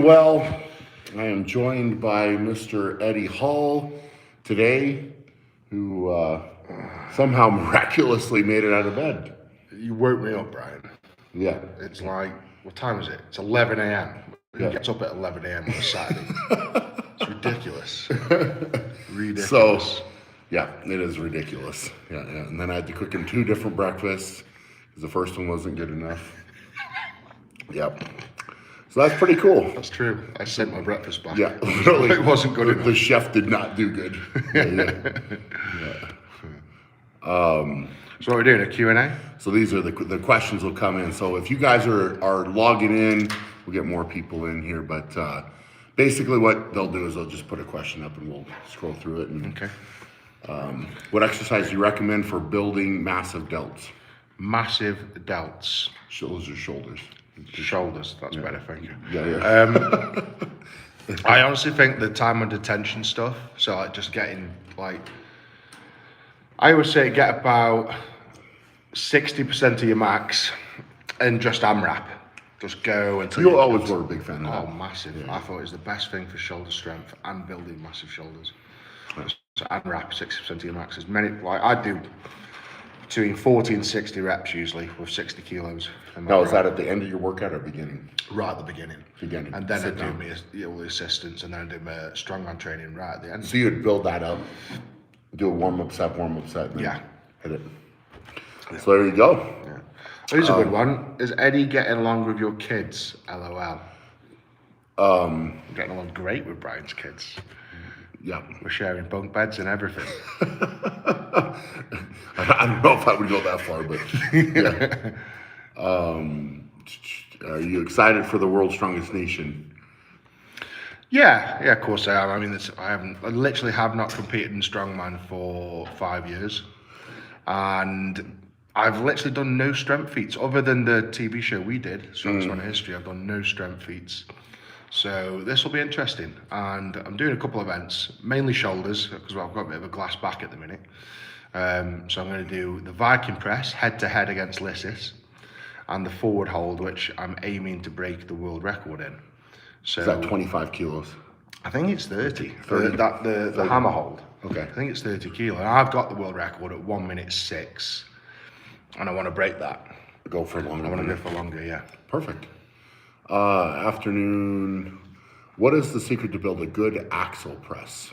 Well, I am joined by Mr. Eddie Hall today, who somehow miraculously made it out of bed. You woke me up, Brian. Yeah. It's like, what time is it? It's 11 a.m. Who Yeah. gets up at 11 a.m. on a Saturday? It's ridiculous. Ridiculous. So, yeah, it is ridiculous. Yeah. And then I had to cook him two different breakfasts because the first one wasn't good enough. Yep. So that's pretty cool. That's true. I sent my breakfast back. Yeah, literally. It wasn't good enough. The chef did not do good. So what we're doing, a Q&A? So these are the questions will come in. So if you guys are logging in, we'll get more people in here. But basically what they'll do is they'll just put a question up and we'll scroll through it. And, Okay. what exercise do you recommend for building massive delts? Massive delts. Those are shoulders. Shoulders, that's better, thank you. Yeah. I honestly think the time under tension stuff, so like just getting like, I always say get about 60% of your max and just AMRAP. Just go until You always were a big fan of Oh, that. massive. Yeah. I thought it was the best thing for shoulder strength and building massive shoulders. So AMRAP, 60% of your max. As many, like I do between 40 and 60 reps usually with 60 kilos. Now, is that at the end of your workout or beginning? Right at the beginning. Beginning. And then I Sit do down. all the assistants, and then I do my strongman training right at the end. So you'd build that up, do a warm-up set, and then Yeah. hit it. So there you go. Yeah. Here's a good one. Is Eddie getting along with your kids? LOL. I'm getting along great with Brian's kids. Yeah. We're sharing bunk beds and everything. I don't know if I would go that far, but yeah. Are you excited for the World's Strongest Nation? Yeah, of course I am. I mean, I literally have not competed in strongman for 5 years, and I've literally done no strength feats other than the TV show we did, Strongest Man in History. I've done no strength feats, so this will be interesting. And I'm doing a couple of events, mainly shoulders because I've got a bit of a glass back at the minute. So I'm going to do the Viking press head to head against Lysis, and the forward hold, which I'm aiming to break the world record in. So Is that 25 kilos? I think it's 30. 30? The hammer hold. Okay. I think it's 30 kilo. And I've got the world record at 1 minute 6. And I want to break that. Go for longer. I want to go for longer, yeah. Perfect. Afternoon. What is the secret to build a good axle press?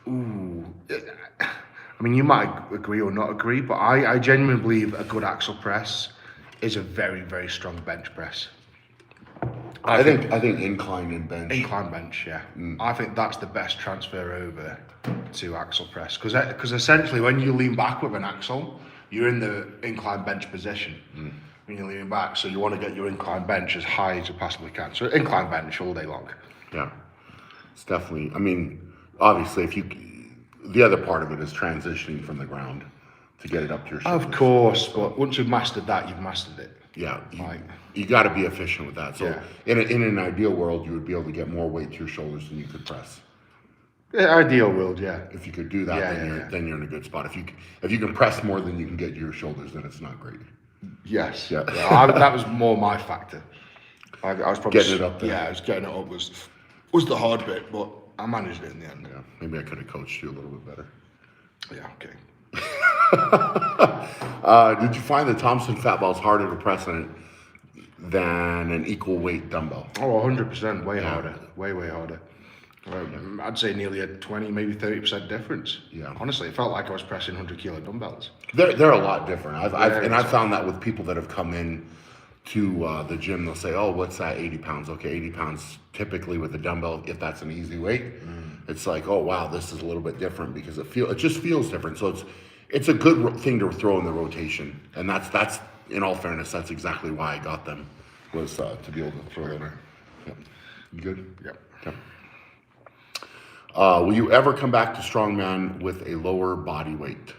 Ooh. I mean, you might agree or not agree, but I genuinely believe a good axle press is a very, very strong bench press. I think incline and bench. Incline bench, yeah. I think that's the best transfer over to axle press because essentially when you lean back with an axle, you're in the incline bench position when you're leaning back. So you want to get your incline bench as high as you possibly can. So incline bench all day long. Yeah, it's definitely. I mean, obviously, the other part of it is transitioning from the ground to get it up to your shoulders. Of course, but once you've mastered that, you've mastered it. Yeah, you got to be efficient with that. So Yeah. in an ideal world, you would be able to get more weight to your shoulders than you could press. Yeah, ideal world, yeah. If you could do that, Yeah, then you're in a good spot. If you can press more than you can get to your shoulders, then it's not great. Yes. Yeah. That was more my factor. I was probably Getting it up there. Yeah, I was getting it up was the hard bit, but I managed it in the end. Yeah, maybe I could have coached you a little bit better. Yeah, okay. Did you find the Thompson fat ball is harder to press than an equal weight dumbbell? Oh, 100%, way harder, way harder. I'd say nearly a 20, maybe 30% difference. Yeah. Honestly, it felt like I was pressing 100 kilo dumbbells. They're a lot different. I've found that with people that have come in to the gym, they'll say, "Oh, what's that? 80 pounds." Okay, 80 pounds typically with a dumbbell, if that's an easy weight, it's like, oh wow, this is a little bit different because it just feels different. So it's a good thing to throw in the rotation, and that's in all fairness, that's exactly why I got them, was to be able to throw them in. Yep. You good? Yep. Okay. Will you ever come back to strongman with a lower body weight?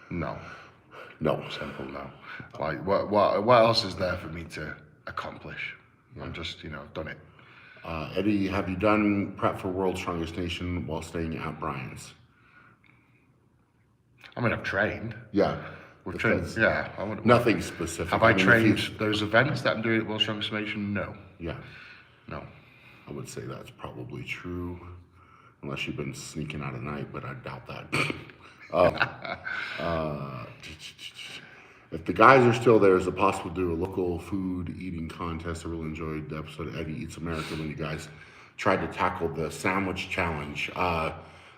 No. No. Simple no. Like, what else is there for me to accomplish? I'm just, I've done it. Eddie, have you done prep for World's Strongest Nation while staying at Brian's? I mean, I've trained. Yeah. We've trained. Yeah. Nothing specific. Have I mean, trained those events that I'm doing at World Strongest Nation? No. Yeah. I would say that's probably true, unless you've been sneaking out at night, but I doubt that. If the guys are still there, is it possible to do a local food eating contest? I really enjoyed the episode of Eddie Eats America when you guys tried to tackle the sandwich challenge.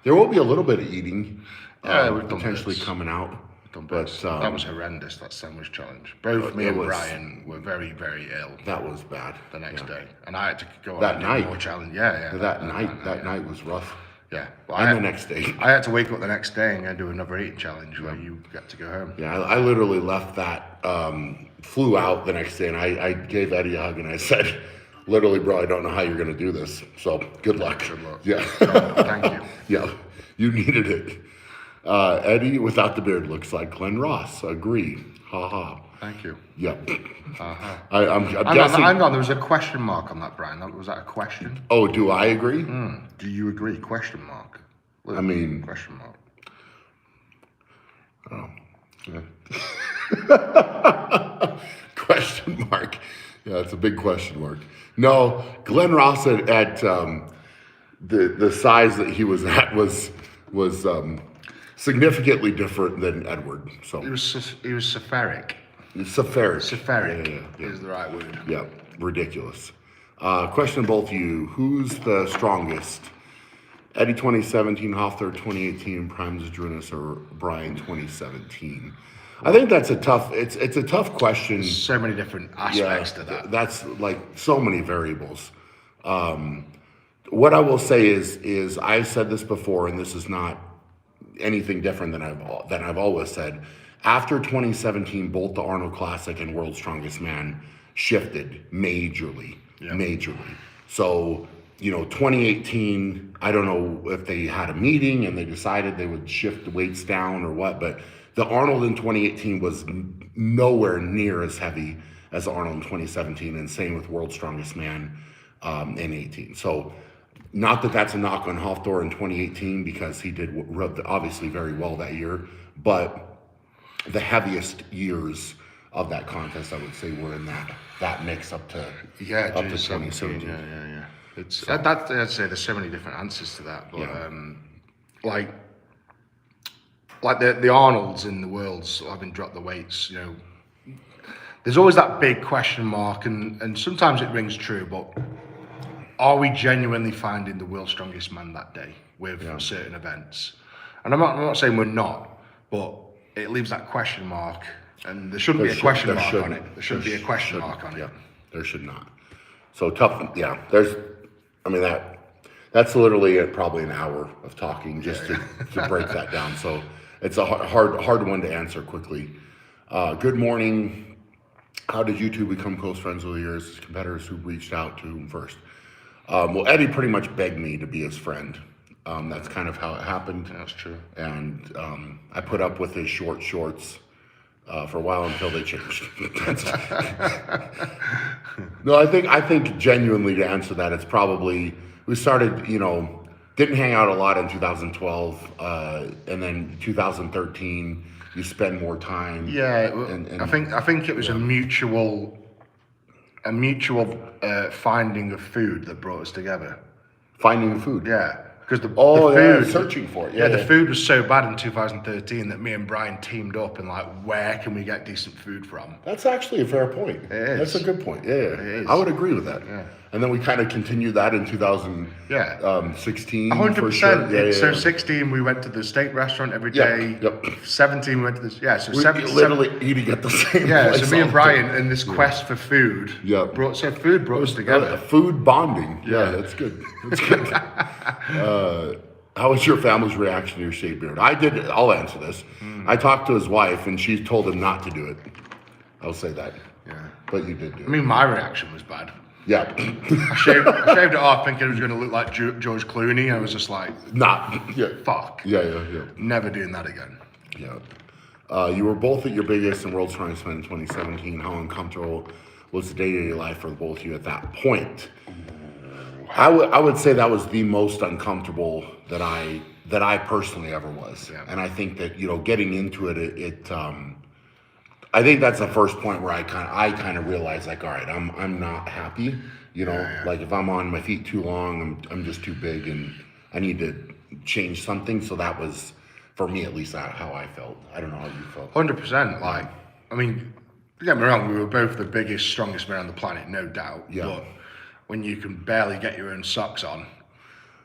There will be a little bit of eating we've done potentially bits. coming out. But that was horrendous, that sandwich challenge. Both me it and was- Brian were very, very ill That was bad. the next Yeah. day. And I had to go on That and do night. more challenge. Yeah. That night was rough. Yeah. But And the next day. I had to wake up the next day and do another eating challenge where you get to go home. Yeah, I literally left that, flew out the next day, and I gave Eddie a hug, and I said, literally, bro, I don't know how you're going to do this, so good luck. Good luck. Yeah. Thank you. Yeah, you needed it. Eddie without the beard looks like Glenn Ross. Agree. Ha ha. Thank you. Yep. Uh-huh. I'm Hang guessing. on, there was a question mark on that, Brian. Was that a question? Oh, do I agree? Do you agree? Question mark. I mean, Question mark. yeah. Question mark. Yeah, it's a big question mark. No, Glenn Ross at the size that he was at was significantly different than Edward. So He was Sepharic. Sepharic. Sepharic Yeah. is the right word. Yeah, ridiculous. Question to both of you: who's the strongest? Eddie 2017, Hofstra 2018, Prime Zadrunas, or Brian 2017? I think that's a tough. It's a tough question. So many different aspects to that. That's like so many variables. What I will say is I've said this before, and this is not anything different than I've always said. After 2017, both the Arnold Classic and World's Strongest Man shifted majorly. So 2018, I don't know if they had a meeting and they decided they would shift the weights down or what, but the Arnold in 2018 was nowhere near as heavy as the Arnold in 2017, and same with World's Strongest Man in 18. So not that that's a knock on Hofstra in 2018, because he did obviously very well that year, but the heaviest years of that contest, I would say, were in that mix up to 2017. Yeah. It's that. I'd say there's so many different answers to that, but Yeah. like the Arnolds in the worlds having dropped the weights, there's always that big question mark, and sometimes it rings true, but are we genuinely finding the world's strongest man that day with certain events? And I'm not saying we're not, but it leaves that question mark, and there shouldn't be a question mark on it. There shouldn't be a question mark on it. Yeah, there should not. So tough. Yeah, that's literally probably an hour of talking just to break that down. So it's a hard one to answer quickly. Good morning. How did you two become close friends over the years? Competitors who reached out to him first. Well, Eddie pretty much begged me to be his friend. That's kind of how it happened. That's true. And I put up with his short shorts for a while until they changed. No, I think genuinely, to answer that, it's probably, we started, didn't hang out a lot in 2012, and then 2013 you spend more time. Yeah, I think it was a mutual finding of food that brought us together. Finding food. Yeah, because the Yeah, food, searching for it. Yeah, the food was so bad in 2013 that me and Brian teamed up and where can we get decent food from? That's actually a fair point. It is. That's a good point. Yeah, It is. I would agree with that. Yeah. And then we kind of continued that in 2016. 100%. For sure. Yeah, So yeah. 16 we went to the steak restaurant every Yeah, day. yep. 17 we went to this. Yeah, so We literally eating at the same Yeah, place. so me all and the Brian time. in this quest for food. Yeah. Food brought us together. Food bonding. Yeah, that's good. That's good. How was your family's reaction to your shaved beard? I'll answer this. I talked to his wife, and she told him not to do it. I'll say that. Yeah. But you did do it. I mean, my reaction was bad. Yeah. I shaved it off thinking it was going to look like George Clooney. I was just like, Not. Yeah. fuck. Yeah. Never doing that again. Yeah. You were both at your biggest and World's Strongest Man in 2017. How uncomfortable was the day-to-day life for both of you at that point? I would say that was the most uncomfortable that I personally ever was. Yeah. And I think that, getting into it, I think that's the first point where I kind of realized, all right, I'm not happy. You know, like if I'm on my feet too long, I'm just too big, and I need to change something. So that was, for me at least, how I felt. I don't know how you felt. 100%. Like, I mean, don't get me wrong, we were both the biggest, strongest men on the planet, no doubt. Yeah. But when you can barely get your own socks on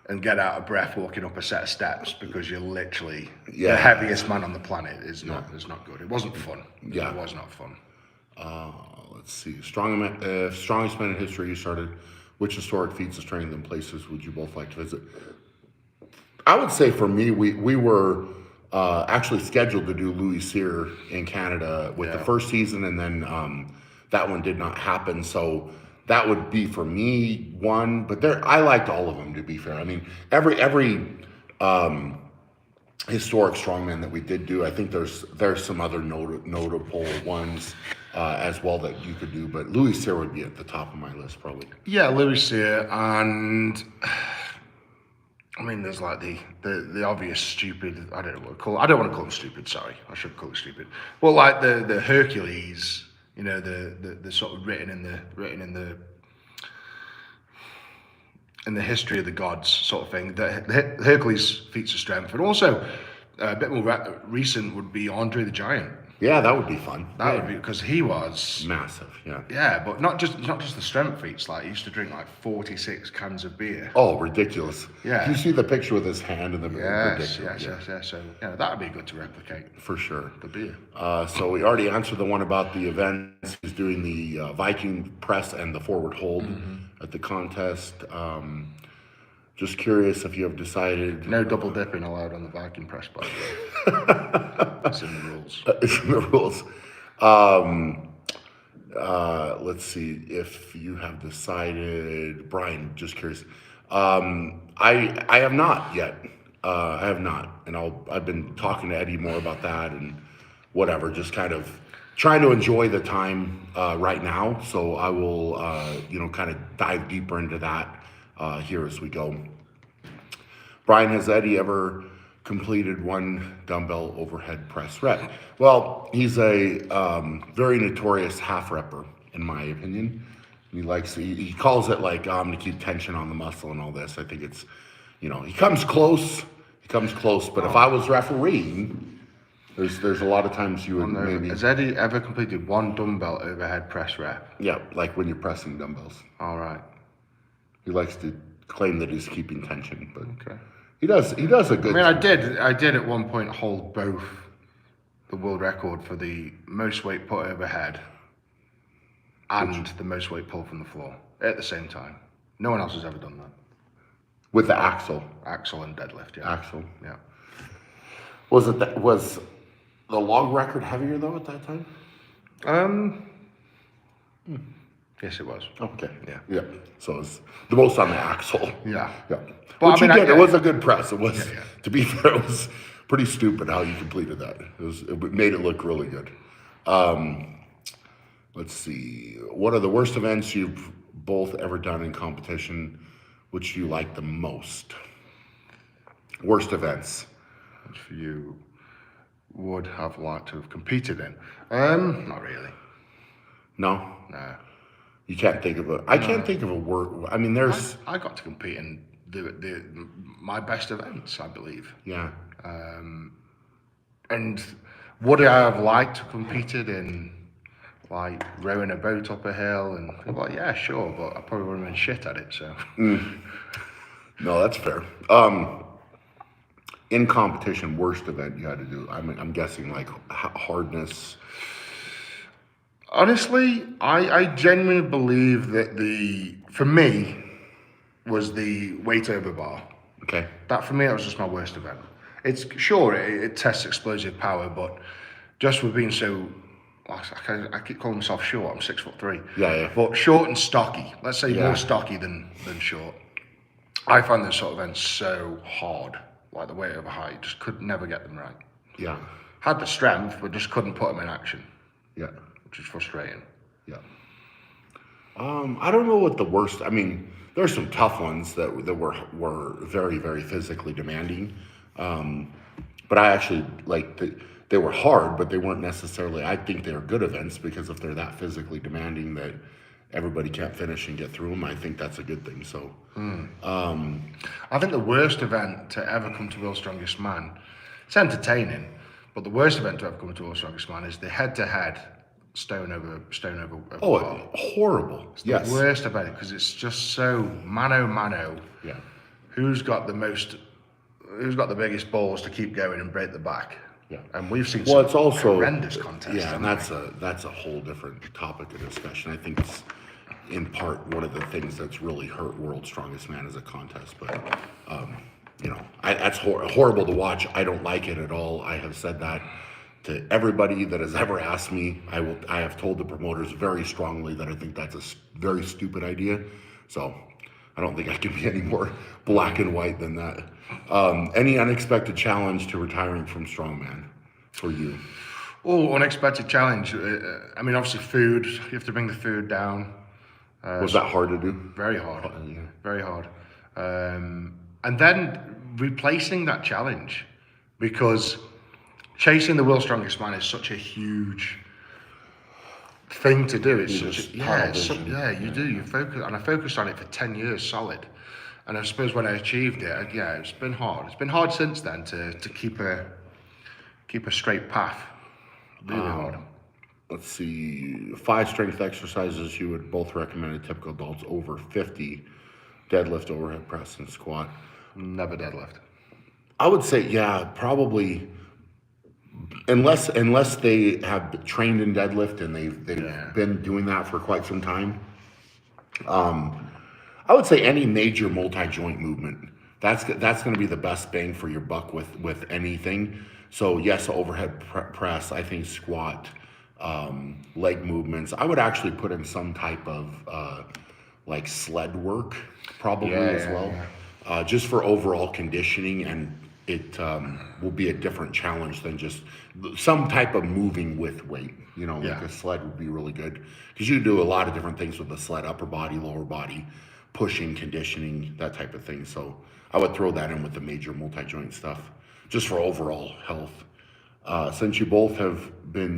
and get out of breath walking up a set of steps because you're literally the heaviest man on the planet is not good. It wasn't fun. Yeah. It was not fun. Let's see. Strongest man in history you started. Which historic feats of strength and places would you both like to visit? I would say for me, we were actually scheduled to do Louis Cyr in Canada with the first season, and then that one did not happen. So that would be for me one. But I liked all of them, to be fair. I mean, every historic strongman that we did do, I think there's some other notable ones as well that you could do. But Louis Cyr would be at the top of my list, probably. Yeah, Louis Cyr, and I mean, there's like the obvious stupid. I don't know what to call. I don't want to call them stupid. Sorry, I should call it stupid. Well, like the Hercules, you know, the sort of written in the history of the gods sort of thing. The Hercules feats of strength, and also a bit more recent would be Andre the Giant. Yeah, that would be fun. That would be, because he was massive. Yeah. Yeah, but not just the strength feats. Like, he used to drink like 46 cans of beer. Oh, ridiculous. Yeah. You see the picture with his hand in the Yes. So yeah, that would be good to replicate. For sure. The beer. So we already answered the one about the events. He's doing the Viking press and the forward hold at the contest. Just curious if you have decided. No double dipping allowed on the Viking press, by the way. It's in the rules. It's in the rules. Let's see if you have decided. Brian, just curious. I have not yet. I have not, and I've been talking to Eddie more about that and whatever. Just kind of trying to enjoy the time right now. So I will, kind of dive deeper into that here as we go. Brian, has Eddie ever completed one dumbbell overhead press rep? Well, he's a very notorious half repper, in my opinion. He calls it like to keep tension on the muscle and all this. I think it's, he comes close. But if I was refereeing, there's a lot of times you would maybe. Has Eddie ever completed one dumbbell overhead press rep? Yeah, like when you're pressing dumbbells. All right. He likes to claim that he's keeping tension, but okay. He does a good. I mean, I did at one point hold both the world record for the most weight put overhead and the most weight pull from the floor at the same time. No one else has ever done that. With the axle and deadlift, yeah. Axle, yeah. Was the log record heavier though at that time? Yes, it was. Okay. Yeah. So it was the most on the axle. Yeah. Yeah. Well, Which it was a good press. It was, to be fair, it was pretty stupid how you completed that. It made it look really good. Let's see. What are the worst events you've both ever done in competition? Which do you like the most? Worst events. Which you would have liked to have competed in? Not really. No? No. You can't think of I can't think of a word. I mean, there's. I got to compete in my best events, I believe. Yeah. And would I have liked to have competed in, like, rowing a boat up a hill? And people like, yeah, sure, but I probably would have been shit at it, so. No, that's fair. In competition, worst event you had to do, I'm guessing, like, hardness. Honestly, I genuinely believe that for me, was the weight over bar. Okay. That, for me, that was just my worst event. It's sure it tests explosive power, but just with being so, I keep calling myself short. I'm 6'3". Yeah. But short and stocky. Let's say more stocky than short. I find those sort of events so hard, like the weight over height. Just could never get them right. Yeah. Had the strength, but just couldn't put them in action. Yeah. Which is frustrating. Yeah. I don't know what the worst. I mean, there's some tough ones that were very, very physically demanding, but I actually they were hard, but they weren't necessarily. I think they were good events because if they're that physically demanding, that everybody can't finish and get through them. I think that's a good thing. So, I think the worst event to ever come to World's Strongest Man, it's entertaining, but the worst event to ever come to World's Strongest Man is the head-to-head stone over oh, bar. horrible. It's the worst event because it's just so mano. Yeah. Who's got the biggest balls to keep going and break the back? Yeah. And we've seen Well, it's also horrendous contests. Yeah, and that's a whole different topic of discussion. I think it's in part one of the things that's really hurt World's Strongest Man as a contest. But that's horrible to watch. I don't like it at all. I have said that to everybody that has ever asked me. I have told the promoters very strongly that I think that's a very stupid idea. So I don't think I can be any more black and white than that. Any unexpected challenge to retiring from strongman for you? Oh, unexpected challenge. I mean, obviously food. You have to bring the food down. Was that hard to do? Very hard. Yeah. Very hard. And then replacing that challenge, because chasing the World's Strongest Man is such a huge thing to do. It's such a, you do. You focus, and I focused on it for 10 years solid. And I suppose when I achieved it, it's been hard. It's been hard since then to keep a straight path. Really hard. Let's see, 5 strength exercises you would both recommend to typical adults over 50: deadlift, overhead press, and squat. Never deadlift. I would say, probably, unless they have trained in deadlift and they've been doing that for quite some time. I would say any major multi-joint movement. That's going to be the best bang for your buck with anything. So yes, overhead press. I think squat, leg movements. I would actually put in some type of like sled work probably as well. Just for overall conditioning, and it will be a different challenge than just some type of moving with weight. Like a sled would be really good because you do a lot of different things with the sled: upper body, lower body, pushing, conditioning, that type of thing. So I would throw that in with the major multi-joint stuff, just for overall health. Since you both have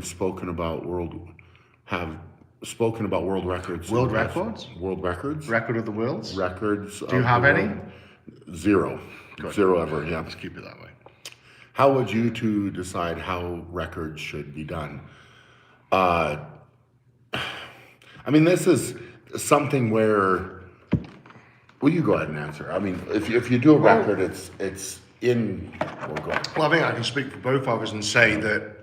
spoken about world records. World records? World records. Record of the worlds? Records. Do you have any? Zero. Good. Zero ever, yeah. Let's keep it that way. How would you two decide how records should be done? I mean, this is something where... Well, you go ahead and answer. I mean, if you do a record, it's in... Well, go ahead. Well, I think I can speak for both of us and say that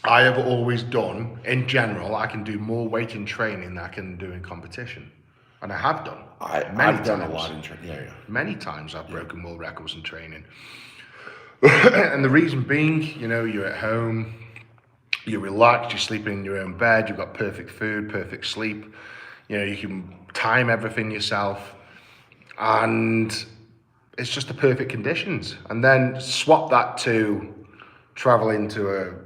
I have always done, in general, I can do more weight in training than I can do in competition. And I have done. I've done a lot in training. Yeah. Many times I've broken world records in training. And the reason being, you're at home, you're relaxed, you're sleeping in your own bed, you've got perfect food, perfect sleep. You can time everything yourself. And it's just the perfect conditions. And then swap that to traveling to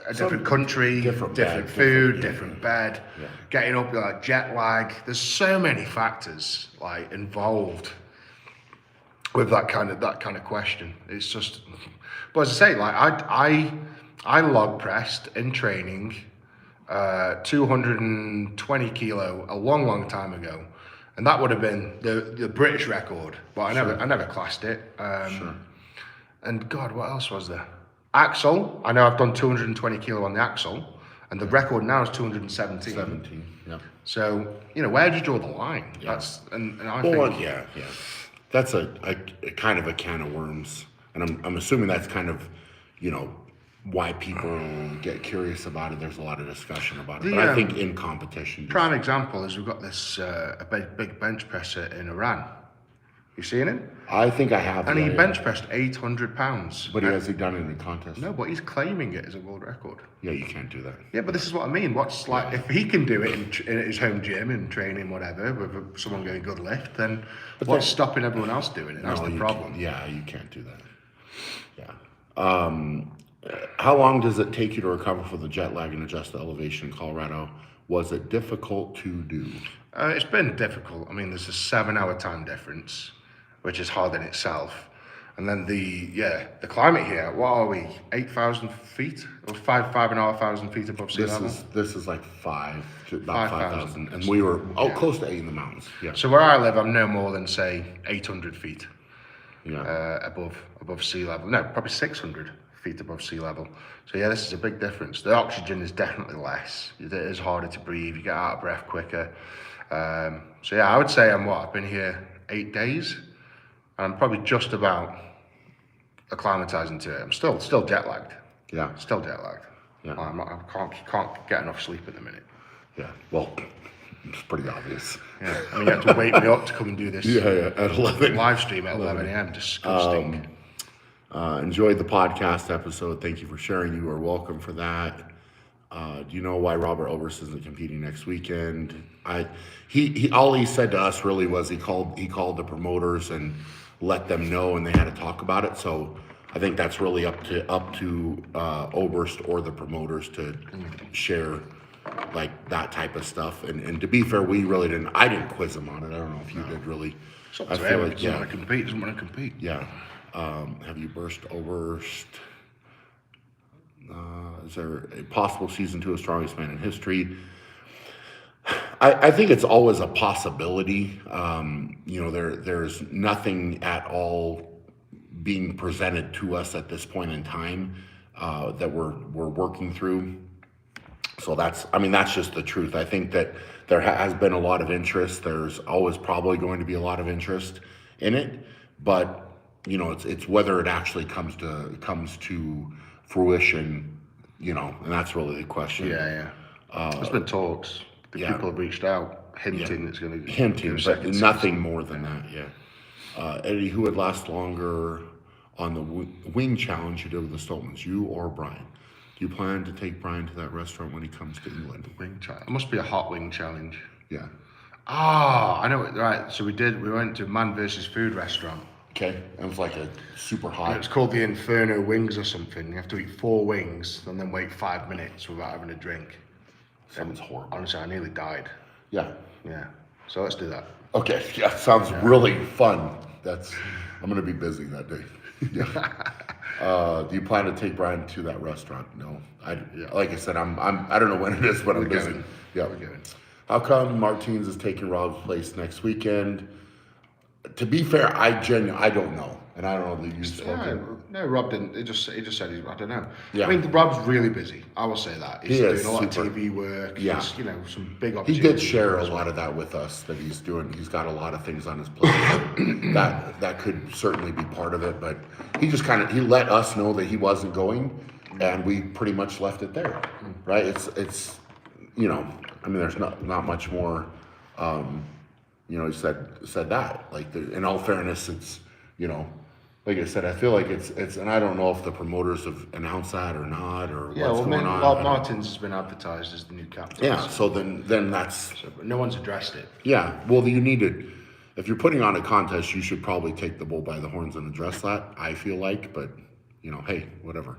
a different country, different food, different bed, getting up, like jet lag. There's so many factors like involved with that kind of question. It's just, but as I say, like I log pressed in training 220 kilo a long time ago. And that would have been the British record, but I never classed it. Sure. And God, what else was there? Axle. I know I've done 220 kilo on the axle, and the record now is 217. 17. Yeah. So where do you draw the line? Yeah. That's and I think that's a kind of a can of worms, and I'm assuming that's kind of why people get curious about it. There's a lot of discussion about it, but I think in competition. Prime example is we've got this a big bench presser in Iran. You seen it? I think I have. And he bench pressed 800 pounds. But has he done it in contest? No, but he's claiming it as a world record. Yeah, you can't do that. Yeah, but this is what I mean. If he can do it in his home gym and training, whatever, with someone going good lift, then what's stopping everyone else doing it? That's the problem. Yeah, you can't do that. Yeah. How long does it take you to recover from the jet lag and adjust the elevation in Colorado? Was it difficult to do? It's been difficult. I mean, there's a 7-hour time difference, which is hard in itself. And then the climate here, what are we, 8,000 feet? Or 5,500 feet above sea level? This is like about 5,000. 5,000. And we were close to 8 in the mountains. Yeah. So where I live, I'm no more than, say, 800 feet Yeah. above sea level. No, probably 600 feet above sea level. So yeah, this is a big difference. The oxygen is definitely less. It is harder to breathe. You get out of breath quicker. So yeah, I would say I've been here 8 days. And I'm probably just about acclimatizing to it. I'm still jet lagged. Yeah. Still jet lagged. Yeah. I can't get enough sleep at the minute. Yeah. Well, it's pretty obvious. Yeah. I mean, you have to wake me up to come and do this Yeah. At 11. live stream at 11 a.m. Disgusting. Enjoyed the podcast episode. Thank you for sharing. You are welcome for that. Do you know why Robert Oberst isn't competing next weekend? He all he said to us really was he called the promoters and let them know, and they had to talk about it. So I think that's really up to Oberst or the promoters to share like that type of stuff. And to be fair, we really didn't. I didn't quiz him on it. I don't know if you did really. It's up to him. He doesn't want to compete. Doesn't want to compete. Yeah. Have you burst Oberst? Is there a possible season 2 of Strongest Man in History? I think it's always a possibility. There's nothing at all being presented to us at this point in time that we're working through. So that's just the truth. I think that there has been a lot of interest. There's always probably going to be a lot of interest in it, but it's whether it actually comes to fruition, and that's really the question. Yeah. There's been talks. People have reached out, hinting it's going to hinting, but nothing more than that. Yeah. Eddie, who would last longer on the wing challenge you did with the Stoltmans, you or Brian? Do you plan to take Brian to that restaurant when he comes to England? Wing challenge. It must be a hot wing challenge. Yeah. I know it. Right. So we went to Man versus Food restaurant. Okay. It was like a super hot. It's called the Inferno Wings or something. You have to eat 4 wings and then wait 5 minutes without having a drink. Sounds horrible. Honestly, I nearly died. Yeah. Yeah. So let's do that. Okay. Yeah. Sounds really fun. I'm going to be busy that day. Yeah. Do you plan to take Brian to that restaurant? No. Like I said, I don't know when it is, but I'm busy. Going. Yeah. We're going. How come Martins is taking Rob's place next weekend? To be fair, I don't know, and I don't know that you spoken. No, Rob didn't. He just said I don't know. Yeah. I mean, Rob's really busy. I will say that he's doing a lot of TV work. Yeah. He's, some big He opportunities. did share a lot of that with us that he's doing. He's got a lot of things on his plate. that could certainly be part of it, but he just he let us know that he wasn't going, and we pretty much left it there, right? It's there's not much more. He said that. Like, in all fairness, it's, like I said, I feel like it's, and I don't know if the promoters have announced that or not, or what's going on. Rob Martins has been advertised as the new captain. Yeah, so then that's... But no one's addressed it. Yeah, well, you need to, if you're putting on a contest, you should probably take the bull by the horns and address that, I feel like, but, hey, whatever.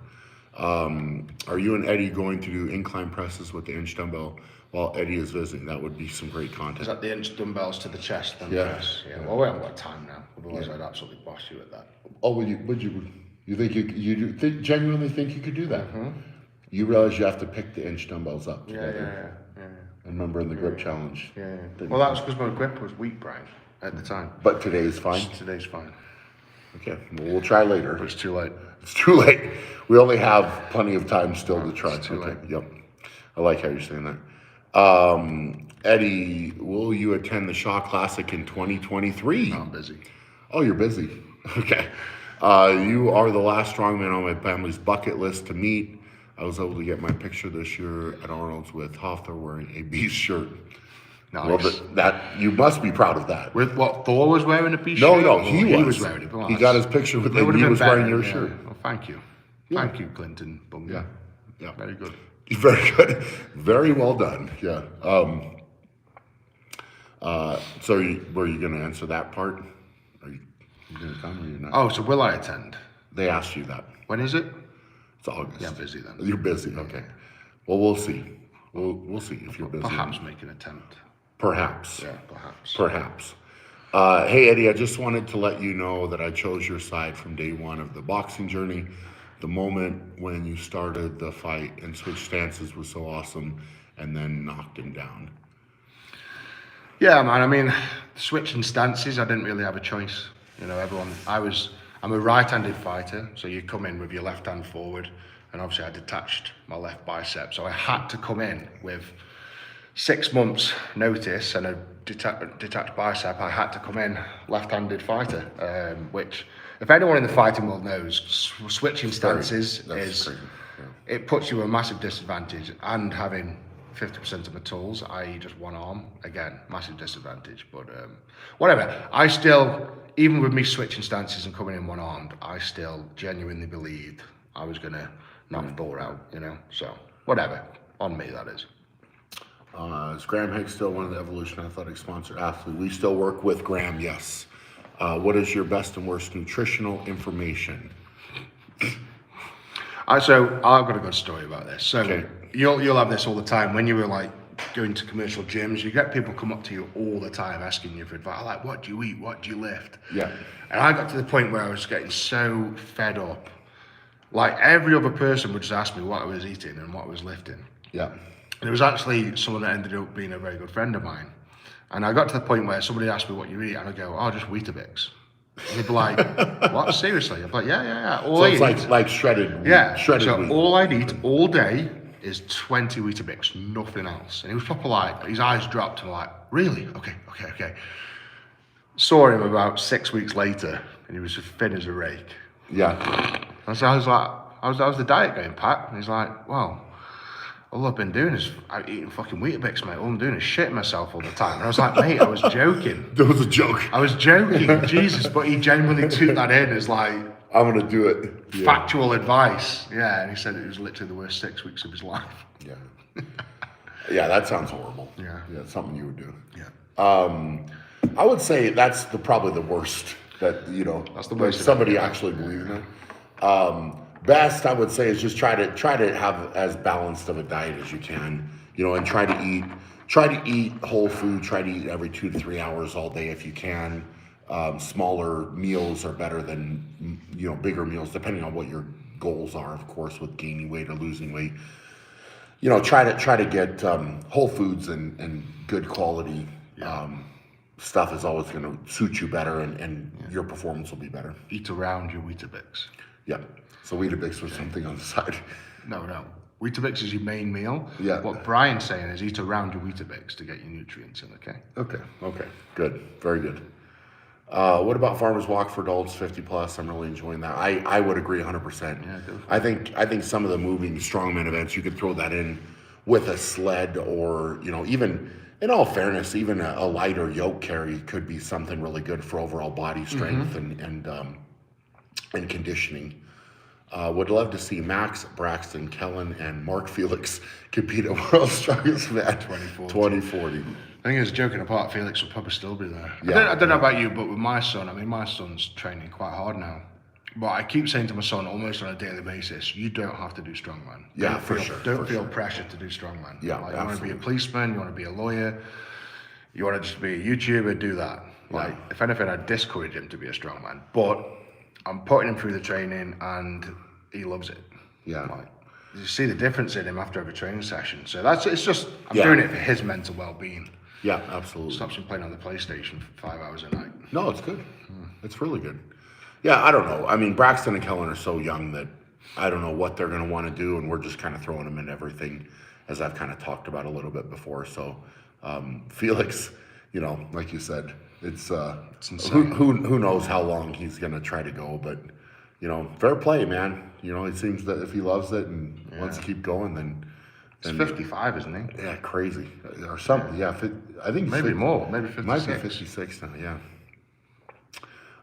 Are you and Eddie going to do incline presses with the inch dumbbell while Eddie is visiting? That would be some great content. Is that the inch dumbbells to the chest and press? Yeah. Well, we haven't got time now. Otherwise, I'd absolutely boss you at that. Oh, would you think you genuinely think you could do that? Mm-hmm. You realize you have to pick the inch dumbbells up together. Yeah. I remember in the grip challenge. Yeah. Well, that was because my grip was weak, Brian, at the time. But today's fine? Today's fine. Okay, well, we'll try later. But it's too late. It's too late. We only have plenty of time still to try. It's too late. Yep. I like how you're saying that. Eddie, will you attend the Shaw Classic in 2023? No, I'm busy. Oh, you're busy. Okay. You are the last strongman on my family's bucket list to meet. I was able to get my picture this year at Arnold's with Hoffer wearing a Beast shirt. Nice. Well, that you must be proud of that. With what, Thor was wearing a Beast shirt? No, he was wearing it. Well, he got his picture with him. He was wearing your shirt. Well, thank you. Yeah. Thank you, Clinton Bunga. Yeah. Very good. Very good. Very well done. Yeah. So were you going to answer that part? Are you going to come or you're not? Oh, so will I attend? They asked you that. When is it? It's August. Yeah, I'm busy then. You're busy. Okay. Well, we'll see. We'll see if you're busy. Perhaps make an attempt. Perhaps. Yeah, perhaps. Perhaps. Hey Eddie, I just wanted to let you know that I chose your side from day one of the boxing journey. The moment when you started the fight and switched stances was so awesome, and then knocked him down. Yeah, man. I mean, switching stances, I didn't really have a choice. You know, I'm a right-handed fighter, so you come in with your left hand forward, and obviously I detached my left bicep, so I had to come in with 6 months notice and a detached bicep. I had to come in left-handed fighter, which, if anyone in the fighting world knows, switching stances is crazy. Yeah. it puts you at a massive disadvantage, and having 50% of my tools, i.e. just one arm, again, massive disadvantage. But whatever, I still, even with me switching stances and coming in one-armed, I still genuinely believed I was going to knock the ball out, you know? So, whatever, on me, that is. Is Graham Hicks still one of the Evolution Athletic sponsored athletes? We still work with Graham, yes. What is your best and worst nutritional information? So I've got a good story about this. So Okay. you'll have this all the time when you were like going to commercial gyms. You get people come up to you all the time asking you for advice, like, what do you eat? What do you lift? Yeah. And I got to the point where I was getting so fed up. Like every other person would just ask me what I was eating and what I was lifting. Yeah. And it was actually someone that ended up being a very good friend of mine. And I got to the point where somebody asked me what you eat, and I go, oh, just Weetabix. And they'd be like, what? Seriously? I'm like, yeah. All So I it's eat, like shredded wheat. yeah. Shredded So wheat. all I'd eat all day is 20 Weetabix, nothing else. And he was proper like, his eyes dropped, and I'm like, really? Okay. Saw him about 6 weeks later, and he was as thin as a rake. Yeah. And so I was like, how's the diet going, Pat? And he's like, well, all I've been doing is eating fucking Weetabix, mate. All I'm doing is shitting myself all the time. And I was like, mate, I was joking. That was a joke. I was joking, Jesus, but he genuinely took that in as like I'm going to do it. Yeah. factual advice. Yeah, and he said it was literally the worst 6 weeks of his life. Yeah. Yeah, that sounds horrible. Yeah. Yeah, it's something you would do. Yeah. I would say that's probably the worst that, you know, That's the like worst of somebody it, yeah. actually believing it. Best I would say is just try to have as balanced of a diet as you can, you know, and try to eat whole food, try to eat every 2 to 3 hours all day if you can. Smaller meals are better than, you know, bigger meals, depending on what your goals are, of course, with gaining weight or losing weight. You know, try to get whole foods and good quality stuff is always going to suit you better, and your performance will be better. Eat around your Weetabix. Yeah. So Weetabix was something on the side. No. Weetabix is your main meal. Yeah. What Brian's saying is eat around your Weetabix to get your nutrients in, okay? Okay. Good. Very good. What about Farmers Walk for adults 50 plus? I'm really enjoying that. I would agree 100%. Yeah, go for I think some of the moving strongman events, you could throw that in with a sled, or, you know, even in all fairness, even a lighter yoke carry could be something really good for overall body strength and conditioning. Would love to see Max, Braxton, Kellen, and Mark Felix compete at World's Strongest Man 2040. I think it's joking apart, Felix will probably still be there. Yeah. I don't know about you, but with my son, I mean, my son's training quite hard now. But I keep saying to my son almost on a daily basis, you don't have to do strongman. Yeah, for sure. Don't feel pressure to do strongman. Yeah, like, you want to be a absolutely. policeman, you want to be a lawyer, you want to just be a YouTuber, do that. Like, if anything, I'd discourage him to be a strongman. But I'm putting him through the training, and he loves it. Yeah. Like, you see the difference in him after every training session. So it's just, I'm Yeah. doing it for his mental well-being. Yeah, absolutely. Stops him playing on the PlayStation for 5 hours a night. No, it's good. It's really good. Yeah, I don't know. I mean, Braxton and Kellen are so young that I don't know what they're going to want to do, and we're just kind of throwing them in everything, as I've kind of talked about a little bit before. So, Felix, you know, like you said, it's insane. who knows how long he's going to try to go, but you know, fair play, man. You know, it seems that if he loves it and wants to keep going, then He's 55, isn't he? yeah, crazy or something. Yeah, I think Maybe 50 more, maybe 56. Might be 56 now, yeah.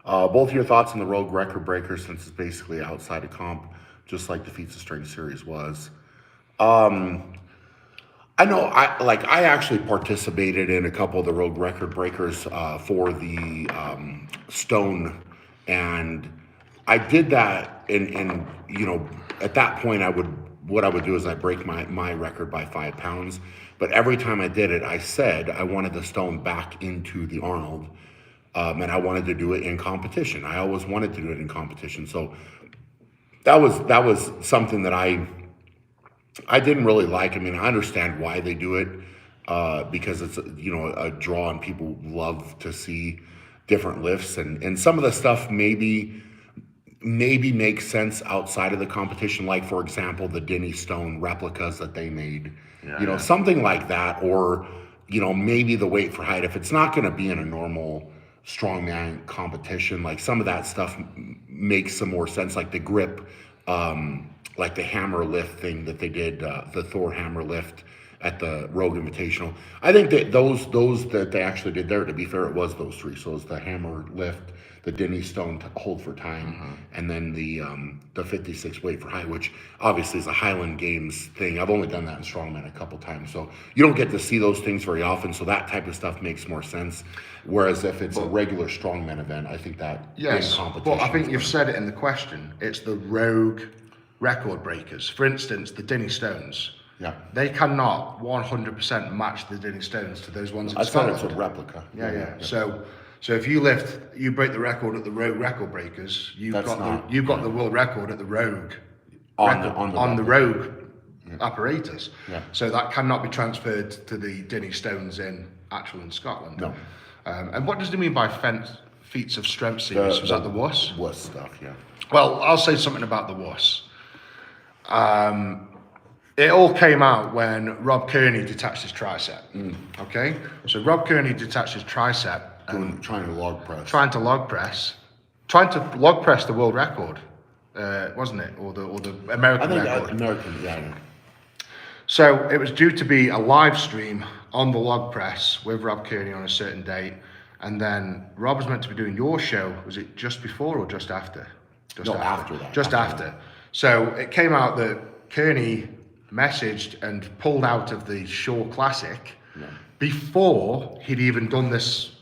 Both your thoughts on the Rogue Record Breaker, since it's basically outside of comp, just like the Feats of Strength series was. I know, I actually participated in a couple of the Rogue Record Breakers for the Stone, and I did that, and you know, at that point, what I would do is I'd break my record by 5 pounds, but every time I did it, I said I wanted the Stone back into the Arnold, and I wanted to do it in competition. I always wanted to do it in competition. So that was something that I didn't really like. I mean, I understand why they do it, because it's a draw and people love to see different lifts, and some of the stuff maybe makes sense outside of the competition. Like, for example, the Denny Stone replicas that they made, something like that, or maybe the weight for height. If it's not going to be in a normal strongman competition, like some of that stuff makes some more sense, like the grip, like the hammer lift thing that they did, the Thor hammer lift at the Rogue Invitational. I think that those that they actually did there, to be fair, it was those three. So it's the hammer lift, the Denny Stone hold for time, and then the 56 weight for height, which obviously is a Highland Games thing. I've only done that in strongman a couple times, so you don't get to see those things very often. So that type of stuff makes more sense. Whereas if it's a regular strongman event, I think that in competition. Well, I think you've said it in the question. It's the Rogue record breakers. For instance, the Denny Stones. Yeah. They cannot 100% match the Denny Stones to those ones in I thought Scotland. it's a replica. Yeah. So if you break the record at the Rogue record breakers, you've got the world record at the Rogue on the Rogue apparatus. Yeah. So that cannot be transferred to the Denny Stones in Scotland. No. And what does it mean by feats of strength series? Was that the WUS? WUS stuff, yeah. Well, I'll say something about the WUS. It all came out when Rob Kearney detached his tricep. Okay, so Rob Kearney detached his tricep, Trying to log press. trying to log press the world record, wasn't it, or the American I think record? American, yeah. So it was due to be a live stream on the log press with Rob Kearney on a certain date, and then Rob was meant to be doing your show. Was it just before or just after? After that. Just after. So it came out that Kearney messaged and pulled out of the Shore Classic before he'd even done this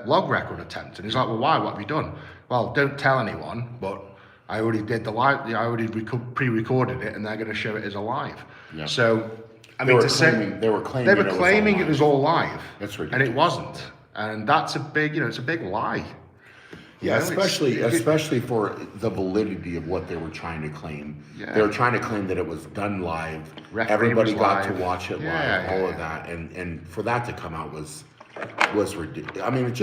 log record attempt. And he's like, well, why? What have you done? Well, don't tell anyone, but I already did the live, I already pre-recorded it, and they're going to show it as a live. Yeah. So, I They mean, were claiming it was all live. That's ridiculous. And it wasn't. And that's a big, it's a big lie. Yeah, You know, especially for the validity of what they were trying to claim. Yeah. They were trying to claim that it was done live. Referee Everybody was got live. to watch it live, all of that, and for that to come out was ridiculous. I mean, it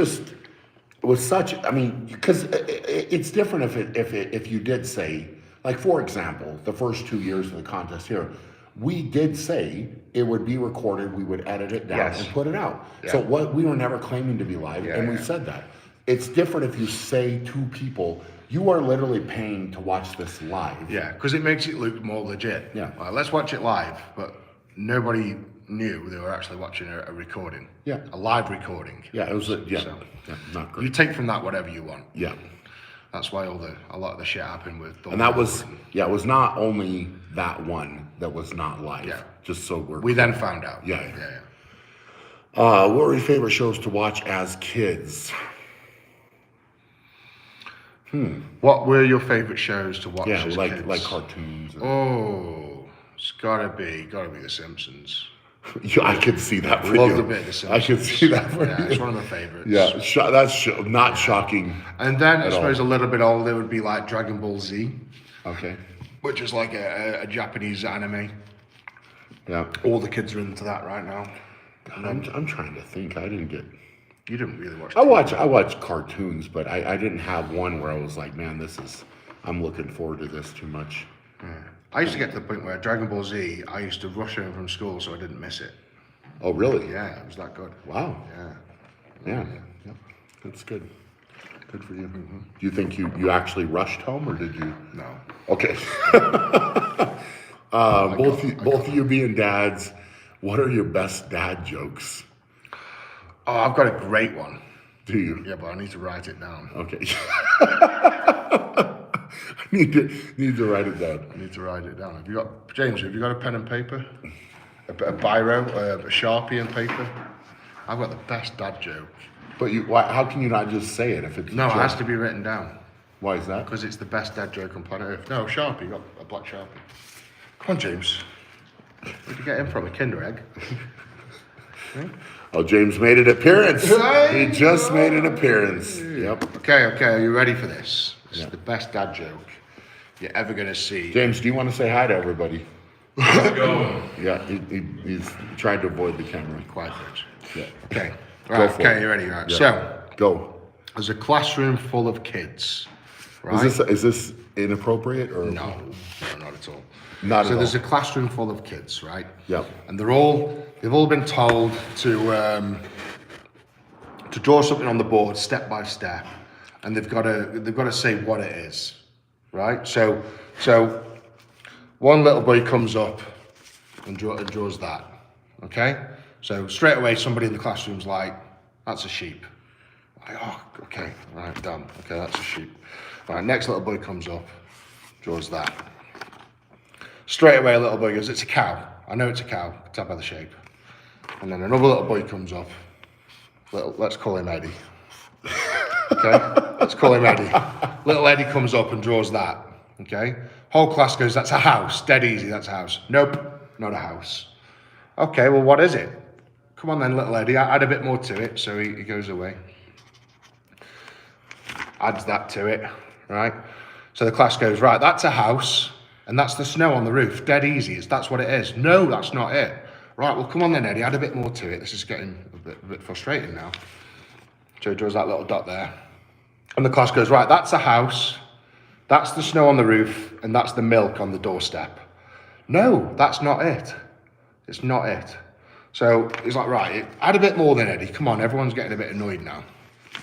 was such. I mean, because it's different if you did say, like, for example, the first 2 years of the contest here, we did say it would be recorded, we would edit it down and put it out. Yeah. So we were never claiming to be live, and we said that. It's different if you say to people, you are literally paying to watch this live. Yeah, because it makes it look more legit. Yeah. Well, let's watch it live, but nobody knew they were actually watching a recording. Yeah. A live recording. Yeah, it was So, not great. you take from that whatever you want. Yeah. That's why a lot of the shit happened with. And that was, it was not only that one that was not live. Yeah. Just so We then found out. Yeah. Yeah. What were your favorite shows to watch as kids? What were your favorite shows to watch Yeah, as like kids? cartoons. Oh, it's gotta be The Simpsons. Yeah, I could see that for Loved you. a bit of The I Simpsons. could see that for Yeah, you. it's one of my favorites. Yeah, that's not shocking. And then I at suppose all. a little bit older would be like Dragon Ball Z, Okay. which is like a Japanese anime. Yeah. All the kids are into that right now. God, I'm trying to think. I didn't get. You didn't really watch. I watch cartoons, but I didn't have one where I was like, man, I'm looking forward to this too much. I used to get to the point where Dragon Ball Z, I used to rush home from school so I didn't miss it. Oh, really? Yeah, it was that good. Wow. Yeah. Yeah. That's good. Good for you. Do you think you actually rushed home, or did you? No. Okay. Both of you being dads, what are your best dad jokes? Oh, I've got a great one. Do you? Yeah, but I need to write it down. Okay. I need to write it down. I need to write it down. James, have you got a pen and paper? A biro, a Sharpie and paper? I've got the best dad joke. But how can you not just say it if it's No, a it joke? has to be written down. Why is that? Because it's the best dad joke on planet Earth. No, Sharpie, got a black Sharpie. Come on, James. Where'd you get him from? A Kinder Egg? Oh, James made an appearance. He just made an appearance. Yep. Okay, are you ready for this? This is the best dad joke you're ever going to see. James, do you want to say hi to everybody? How's it going? Yeah, he's trying to avoid the camera. Quiet, Rich. Yeah. Okay. Go Right, for okay, it. you ready? Right. Yeah. So, Go. there's a classroom full of kids. Right? Is this inappropriate or No, not at all. Not so at there's all. a classroom full of kids, right? Yep. And they've all been told to draw something on the board step by step, and they've got to say what it is, right? So one little boy comes up and draws that, okay? So straight away somebody in the classroom's like, that's a sheep. Like, oh, okay, all right, done. Okay, that's a sheep. All right, next little boy comes up, draws that. Straight away, a little boy goes, it's a cow. I know it's a cow, I can tell by the shape. And then another little boy comes up. Let's call him Eddie. Okay, let's call him Eddie. Little Eddie comes up and draws that. Okay, whole class goes, that's a house, dead easy, that's a house. Nope, not a house. Okay, well, what is it? Come on then, little Eddie, add a bit more to it. So he goes away. Adds that to it, right? So the class goes, right, that's a house, and that's the snow on the roof. Dead easy, that's what it is. No, that's not it. Right, well, come on then, Eddie, add a bit more to it. This is getting a bit frustrating now. So he draws that little dot there. And the class goes, right, that's a house, that's the snow on the roof, and that's the milk on the doorstep. No, that's not it. It's not it. So he's like, right, add a bit more than Eddie. Come on, everyone's getting a bit annoyed now.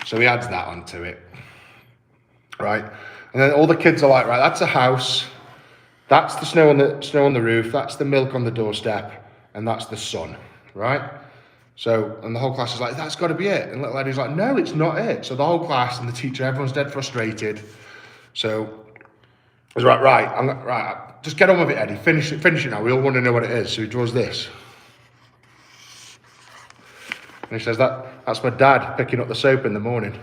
So he adds that onto it. Right? And then all the kids are like, right, that's a house, that's the snow on the roof, that's the milk on the doorstep, and that's the sun. Right? So, and the whole class is like, that's got to be it. And little Eddie's like, no, it's not it. So the whole class and the teacher, everyone's dead frustrated. So he's like, right, just get on with it, Eddie. Finish it now. We all want to know what it is. So he draws this. And he says, that's my dad picking up the soap in the morning.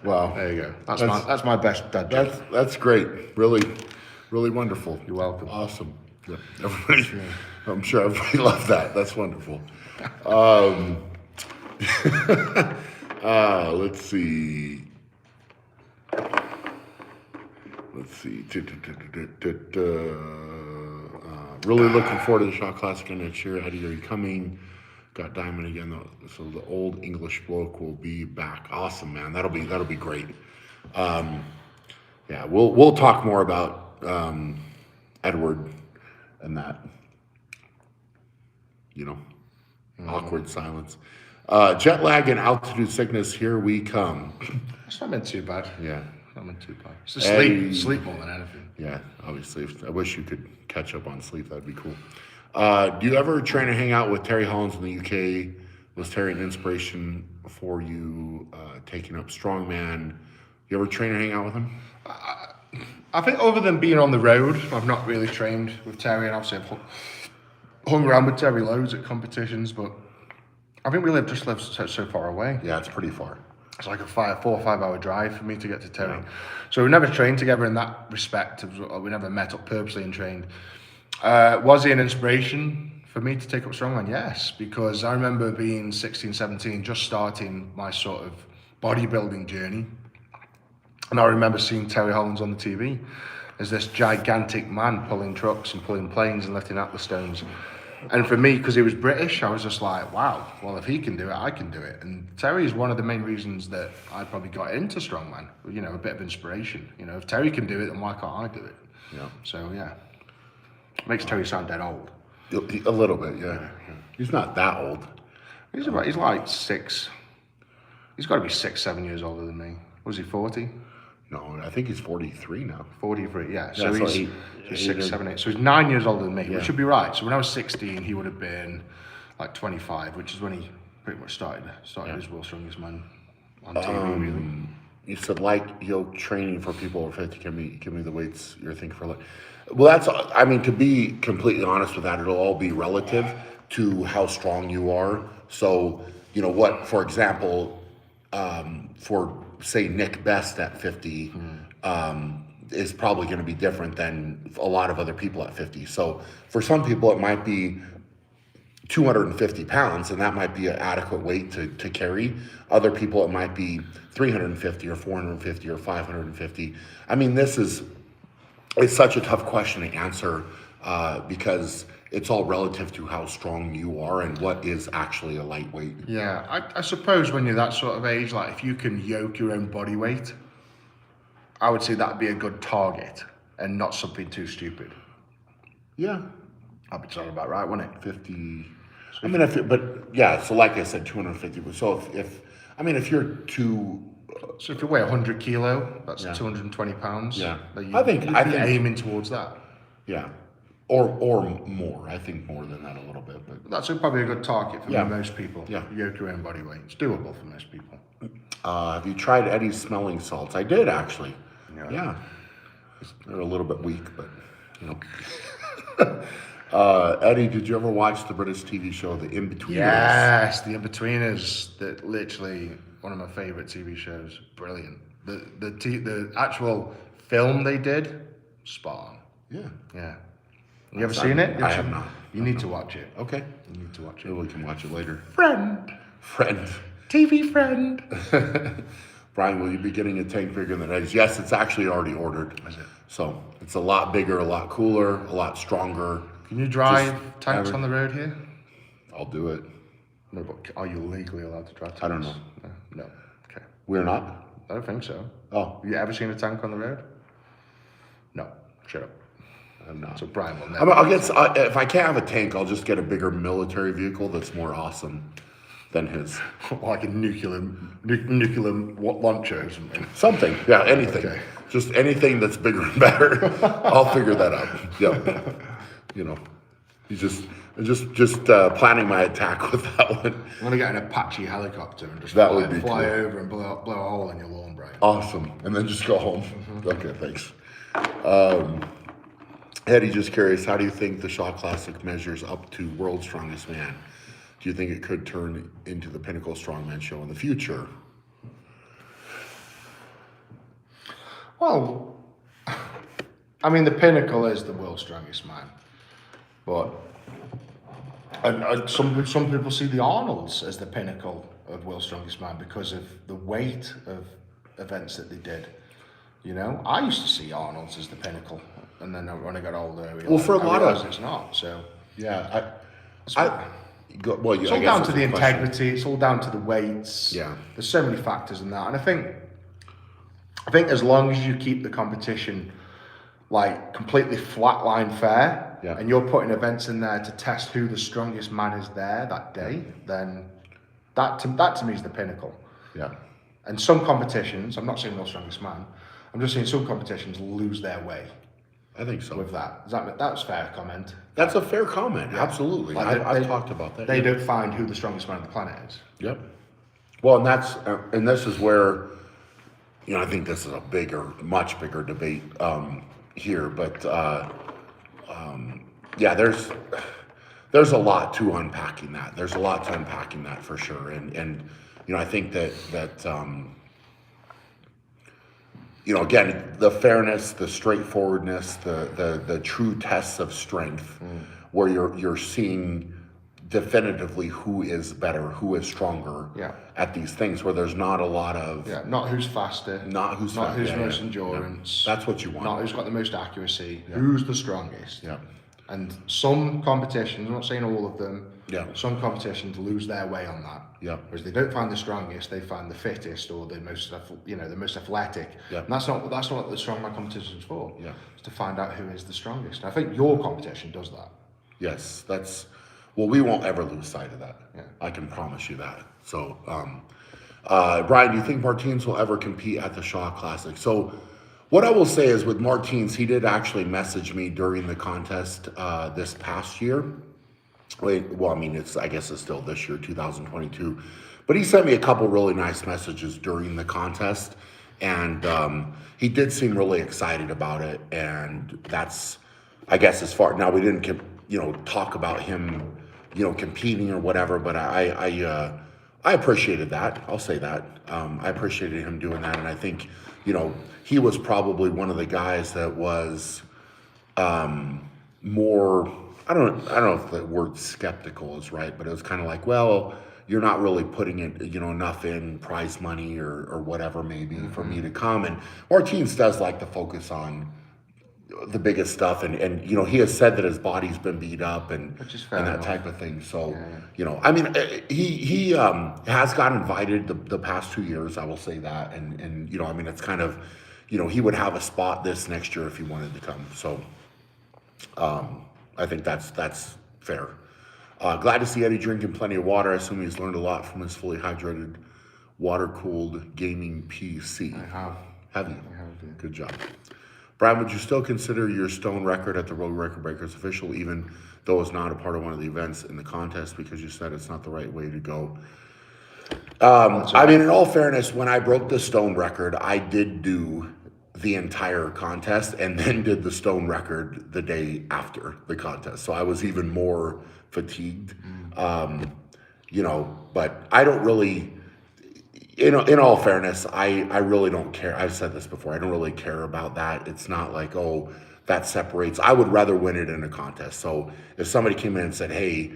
Wow. There you go. That's my best dad joke. That's great. Really, really wonderful. You're welcome. Awesome. Yeah. Everybody, I'm sure everybody loved that. That's wonderful. Let's see. Really looking forward to the Shot Classic next year. Eddie, are you coming? Got Diamond again, though. So the old English bloke will be back. Awesome, man. That'll be great. Yeah, we'll talk more about Edward and that. Awkward silence. Jet lag and altitude sickness. Here we come. It's not meant too bad. Yeah. Not meant too bad. It's just Eddie- sleep more than anything. Yeah, obviously. I wish you could catch up on sleep. That'd be cool. Do you ever train and hang out with Terry Hollins in the UK? Was Terry an inspiration for you taking up strongman? You ever train and hang out with him? I think other than being on the road, I've not really trained with Terry, and obviously I've hung around with Terry loads at competitions, but I think we just live so far away. Yeah, it's pretty far. It's like a 4 or 5 hour drive for me to get to Terry. So we never trained together in that respect. We never met up purposely and trained. Was he an inspiration for me to take up strongman? Yes, because I remember being 16, 17, just starting my sort of bodybuilding journey. And I remember seeing Terry Hollins on the TV as this gigantic man pulling trucks and pulling planes and lifting Atlas stones. And for me, because he was British, I was just like, wow, well, if he can do it, I can do it. And Terry is one of the main reasons that I probably got into strongman, a bit of inspiration. If Terry can do it, then why can't I do it? Yeah. So, yeah. Makes Terry sound dead old. A little bit, yeah. He's not that old. He's like 6. He's got to be 6, 7 years older than me. Was he 40? No, I think he's 43 now. 43, yeah. So Yeah, so he's he- 6, 7, 8. So he's 9 years older than me, Yeah. which should be right. So when I was 16, he would have been like 25, which is when he pretty much started his World's Strongest Man on TV, really. You said yoke training for people over 50. Give me the weights you're thinking for. Well, to be completely honest with that, it'll all be relative to how strong you are. So, for example, for say Nick Best at 50, is probably going to be different than a lot of other people at 50. So for some people, it might be 250 pounds, and that might be an adequate weight to carry. Other people, it might be 350 or 450 or 550. I mean, it's such a tough question to answer because it's all relative to how strong you are and what is actually a lightweight. Yeah, I suppose when you're that sort of age, like if you can yoke your own body weight, I would say that'd be a good target and not something too stupid. Yeah, That'd be all about right, wouldn't it? 50. I mean, but yeah, so like I said, 250. So if you're too, So if you weigh 100 kilo, that's Yeah. 220 pounds. Yeah. You'd I think- be aiming towards that. yeah, or more. I think more than that a little bit, but That's probably a good target for Yeah. most people. Yeah. Yoke your own body weight. It's doable for most people. have you tried Eddie's smelling salts? I did actually. Yeah. Yeah, they're a little bit weak, but you know. Eddie, did you ever watch the British TV show The In-Betweeners? Yes, The In-Betweeners. That literally one of my favorite TV shows. Brilliant. The actual film they did, spot on. Yeah. Yeah. You ever seen it? I have not. You need to watch it. Okay. You need to watch it. Maybe we can watch it later. Friend. Friend. TV friend. Brian, will you be getting a tank bigger than Eddie's? Yes, it's actually already ordered. Is it? So it's a lot bigger, a lot cooler, a lot stronger. Can you drive Just tanks average- on the road here? I'll do it. No, but are you legally allowed to drive tanks? I don't know. No. Okay. We're not? I don't think so. Oh, Have you ever seen a tank on the road? No. Shut up. I'm not. So Brian will I never. mean, if I can't have a tank, I'll just get a bigger military vehicle that's more awesome than his. Like a nuclear launcher or something. Something, yeah, anything. Okay. Just anything that's bigger and better. I'll figure that out. Yeah, you know, you just planning my attack with that one. I'm gonna get an Apache helicopter and just That fly, would be fly cool. over and blow a hole in your lawn, Brian. Awesome, and then just go home. Okay, thanks. Eddie, just curious, how do you think the Shaw Classic measures up to World's Strongest Man? Do you think it could turn into the pinnacle strongman show in the future? Well, I mean, the pinnacle is the world's strongest man, but and some people see the Arnolds as the pinnacle of world's strongest man because of the weight of events that they did. You know, I used to see Arnold's as the pinnacle, and then when I got older, For a lot of- realized it's not. So Yeah, it's all down to the integrity. It's all down to the weights. Yeah. There's so many factors in that, and I think as long as you keep the competition like completely flatline fair, Yeah. and you're putting events in there to test who the strongest man is there that day, then that to me is the pinnacle. Yeah, And some competitions, I'm not saying the strongest man, I'm just saying some competitions lose their way I think so. with that. That's a fair comment. That's a fair comment. Absolutely, Like I've talked about that. They yeah. don't find who the strongest man on the planet is. Yep. Well, and this is where, I think this is a much bigger debate here. But yeah, there's a lot to unpacking that. There's a lot to unpacking that for sure. And I think that again, the fairness, the straightforwardness, the true tests of strength, where you're seeing definitively who is better, who is stronger Yeah. at these things, where there's not a lot of Yeah, not who's faster, not who's not fast. who's Yeah, most yeah. endurance, Yeah. That's what you want. not who's got the most accuracy, who's the strongest. Yeah. And some competitions, I'm not saying all of them, Yeah. some competitions lose their way on that. Yeah. Whereas they don't find the strongest, they find the fittest or the most, the most athletic. Yeah. And that's not what the strongman competition is for. Yeah. It's to find out who is the strongest. I think your competition does that. Yes, we won't ever lose sight of that. Yeah. I can promise you that. So, Brian, do you think Martins will ever compete at the Shaw Classic? So, what I will say is with Martins, he did actually message me during the contest this past year. I guess it's still this year, 2022. But he sent me a couple really nice messages during the contest, and he did seem really excited about it. And that's, I guess, as far now we didn't talk about him, competing or whatever. But I appreciated that. I'll say that. I appreciated him doing that, and I think, he was probably one of the guys that was more. I don't know if the word skeptical is right, but it was kind of like, well, you're not really putting it, enough in prize money or whatever maybe for me to come. And Martins does like to focus on the biggest stuff, and he has said that his body's been beat up and that type of thing. So I mean, he has got invited the past 2 years. I will say that, and I mean, it's kind of, he would have a spot this next year if he wanted to come. So I think that's fair. Glad to see Eddie drinking plenty of water. I assume he's learned a lot from his fully hydrated, water-cooled gaming PC. I have. Have you? I have, yeah. Good job. Brian, would you still consider your stone record at the Road Record Breakers official, even though it's not a part of one of the events in the contest, because you said it's not the right way to go? I mean, in all fairness, when I broke the stone record, I did do the entire contest and then did the stone record the day after the contest. So I was even more fatigued, but I don't really, in all fairness, I really don't care. I've said this before. I don't really care about that. It's not like, oh, that separates. I would rather win it in a contest. So if somebody came in and said, hey,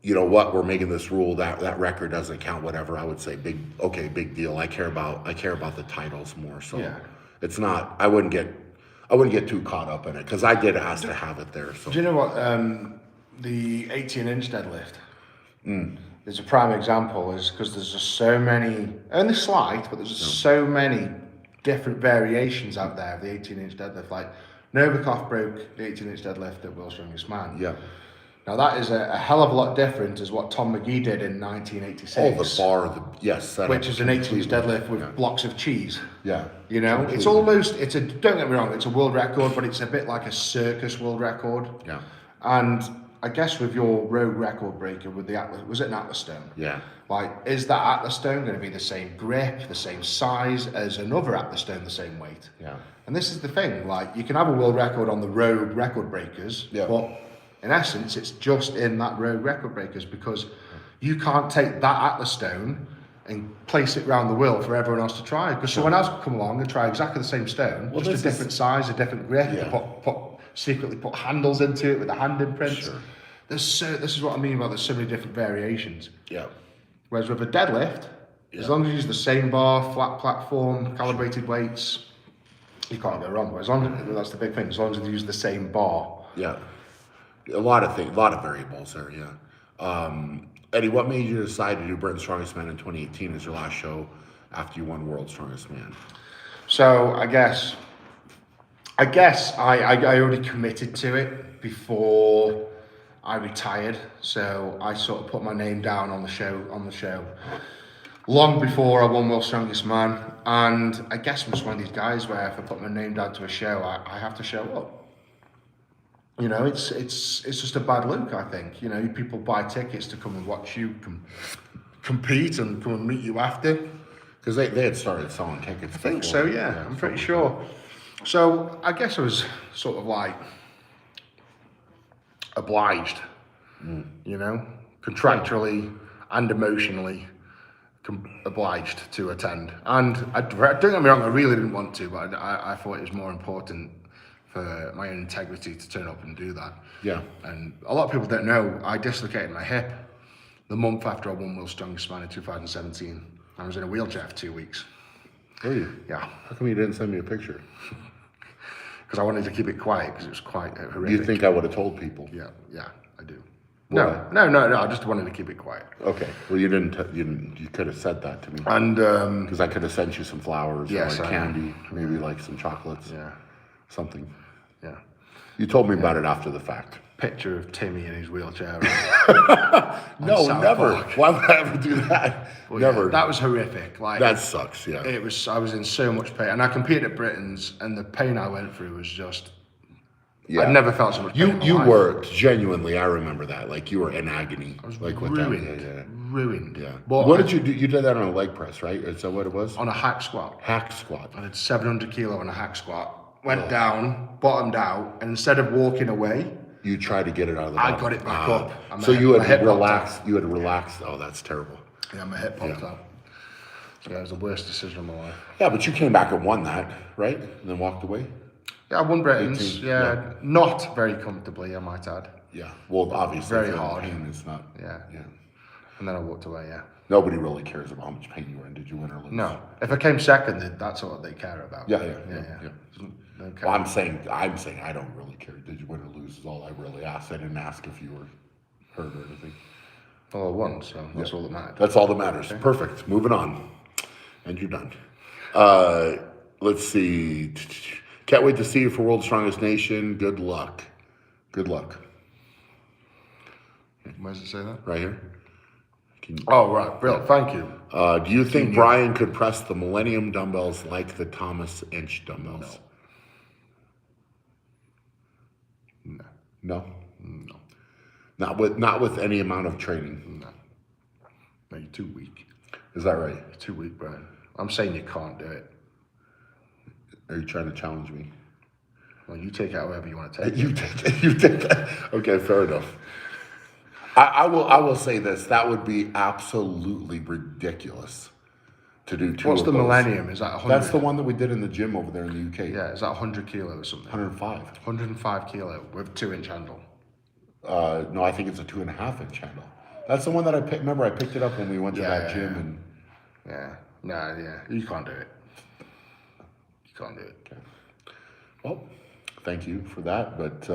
you know what, we're making this rule that record doesn't count, whatever, I would say big deal. I care about the titles more. So it's not, I wouldn't get too caught up in it, because I did ask to have it there. So do you know what, the 18-inch deadlift is a prime example, is because there's just so many, only slight, but there's just so many different variations out there of the 18-inch deadlift. Like Novikov broke the 18-inch deadlift at World's Strongest Man. Yeah. Now that is a hell of a lot different as what Tom McGee did in 1986. Oh, the bar, yes. Which is an 18-inch deadlift with blocks of cheese. Yeah. It's almost, don't get me wrong, it's a world record, but it's a bit like a circus world record. Yeah. And I guess with your road record breaker with the Atlas, was it an Atlas stone? Yeah. Like, is that Atlas stone going to be the same grip, the same size as another Atlas stone, the same weight? Yeah. And this is the thing, like, you can have a world record on the road record breakers, but in essence, it's just in that road record breakers, because you can't take that Atlas stone and place it around the world for everyone else to try, because someone else could come along and try exactly the same stone, just a different size, a different grip, secretly put handles into it with the hand imprints. Sure. This is what I mean about there's so many different variations. Yeah. Whereas with a deadlift, as long as you use the same bar, flat platform, calibrated weights, you can't go wrong. As long as that's the big thing, as long as you use the same bar. Yeah. A lot of variables there, yeah. Eddie, what made you decide to do Britain's Strongest Man in 2018 as your last show after you won World's Strongest Man? So I guess I already committed to it before I retired. So I sort of put my name down on the show long before I won World's Strongest Man. And I guess I'm just one of these guys where if I put my name down to a show, I have to show up. It's just a bad look, I think. People buy tickets to come and watch you compete and come and meet you after. Because they had started selling tickets. I think so, yeah. I'm pretty sure. So I guess I was sort of like obliged, contractually and emotionally obliged to attend. And don't get me wrong, I really didn't want to, but I thought it was more important for my own integrity to turn up and do that. Yeah. And a lot of people don't know, I dislocated my hip the month after I won World's Strongest Man in 2017. I was in a wheelchair for 2 weeks. Were you? Yeah. How come you didn't send me a picture? Because I wanted to keep it quiet, because it was quite horrific. You think I would have told people? Yeah, I do. What? No, I just wanted to keep it quiet. Okay. Well, you didn't. You could have said that to me. And because I could have sent you some flowers, or like candy, maybe like some chocolates. Yeah. Something. Yeah. You told me about it after the fact. Picture of Timmy in his wheelchair. No, never. Why would I ever do that? Well, never. Yeah, that was horrific. Like, that sucks. Yeah. I was in so much pain, and I competed at Britain's, and the pain I went through was just. Yeah. I've never felt so much pain. You were genuinely. I remember that. Like you were in agony. I was like ruined. With that. Ruined. Yeah. But what did you do? You did that on a leg press, right? Is that what it was? On a hack squat. Hack squat. I did 700 kilo on a hack squat. Went down, bottomed out, and instead of walking away, you tried to get it out of the bottom. I got it back up. So you had relaxed. You had relaxed. Oh, that's terrible. Yeah, my hip popped out. So that was the worst decision of my life. Yeah, but you came back and won that, right? And then walked away. Yeah, I won Britain's. 18, Yeah, not very comfortably, I might add. Yeah. Well, obviously, Very if you're in hard. pain, it's not. Yeah. Yeah. And then I walked away, yeah. Nobody really cares about how much pain you were in. Did you win or lose? No. If I came second, then that's what they care about. Yeah. They don't care. Well, I'm saying I don't really care. Did you win or lose is all I really asked. I didn't ask if you were hurt or anything. Well, I won, so that's all that mattered. That's all that matters. Okay. Perfect. Moving on. And you're done. Let's see. Can't wait to see you for World's Strongest Nation. Good luck. Good luck. Where does it say that? Right here. Oh, right. Bill, thank you. Do you think Brian could press the Millennium dumbbells like the Thomas Inch dumbbells? No. No? No. Not with any amount of training? No. No, you're too weak. Is that right? You're too weak, Brian. I'm saying you can't do it. Are you trying to challenge me? Well, you take it however you want to take it. You take that. Okay, fair enough. I will say this. That would be absolutely ridiculous to do two What's of the those. Millennium? Is that 100? That's the one that we did in the gym over there in the UK. Yeah, is that 100 kilo or something? 105. 105 kilo with 2-inch handle. No, I think it's a 2.5-inch handle. That's the one that I picked. Remember, I picked it up when we went to that gym. And You can't do it. You can't do it. Okay. Well, thank you for that, but